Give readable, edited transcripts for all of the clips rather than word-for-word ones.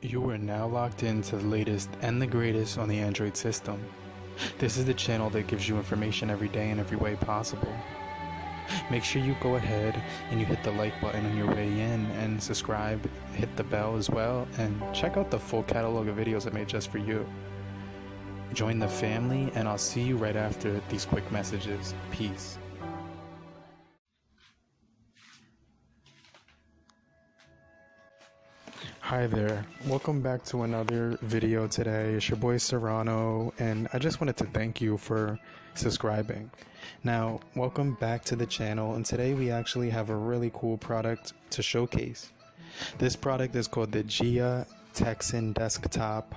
You are now locked into the latest and the greatest on the Android system. This is the channel that gives you information every day in every way possible. Make sure you go ahead and you hit the like button on your way in and subscribe, hit the bell as well, and check out the full catalog of videos I made just for you. Join the family, and I'll see you right after these quick messages. Peace. Hi there, welcome back to another video today. It's your boy Serrano, and I just wanted to thank you for subscribing. Now, welcome back to the channel, and today we actually have a really cool product to showcase. This product is called the Gia Texan Desktop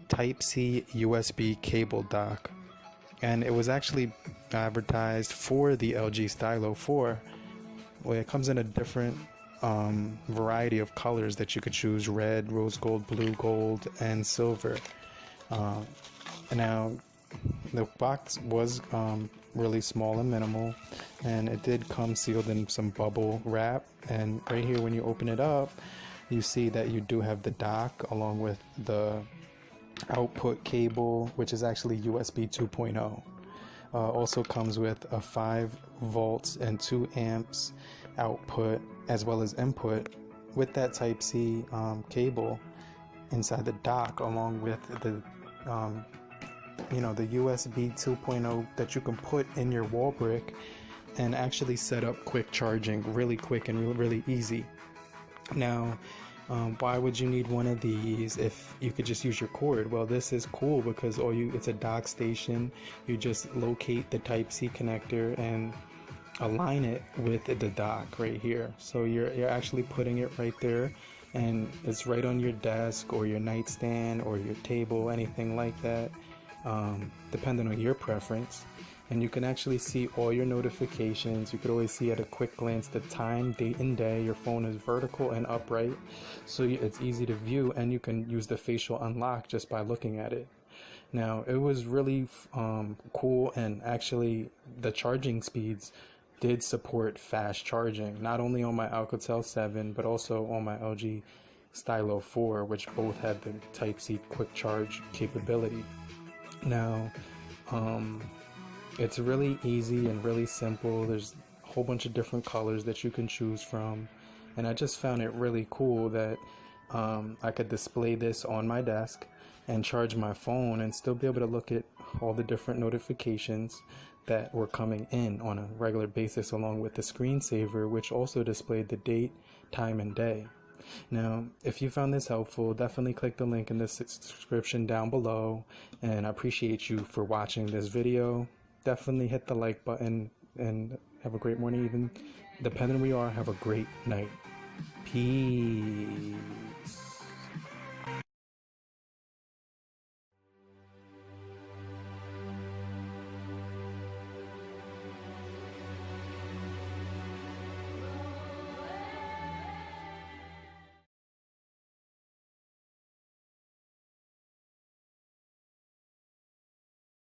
Type-C USB cable dock, and it was actually advertised for the LG Stylo 4. Well, it comes in a different variety of colors that you could choose: red, rose gold, blue gold, and silver. Now the box was really small and minimal, and it did come sealed in some bubble wrap. And right here, when you open it up, you see that you do have the dock along with the output cable, which is actually USB 2.0. Also comes with a 5 volts and 2 amps output as well as input with that Type-C cable inside the dock, along with the the USB 2.0 that you can put in your wall brick and actually set up quick charging really quick and really easy. Now, why would you need one of these if you could just use your cord? Well, this is cool because it's a dock station. You just locate the Type-C connector and align it with the dock right here. So you're actually putting it right there, and it's right on your desk or your nightstand or your table, anything like that, depending on your preference. And you can actually see all your notifications. You could always see at a quick glance the time, date, and day. Your phone is vertical and upright, so it's easy to view, and you can use the facial unlock just by looking at it. Now, it was really cool, and actually the charging speeds did support fast charging, not only on my Alcatel 7 but also on my LG Stylo 4, which both had the Type-C quick charge capability. Now, it's really easy and really simple. There's a whole bunch of different colors that you can choose from, and I just found it really cool that I could display this on my desk and charge my phone and still be able to look at all the different notifications that were coming in on a regular basis, along with the screensaver, which also displayed the date, time, and day. Now, if you found this helpful, definitely click the link in the description down below, and I appreciate you for watching this video. Definitely hit the like button, and have a great morning, even depending on where you are. Have a great night. Peace.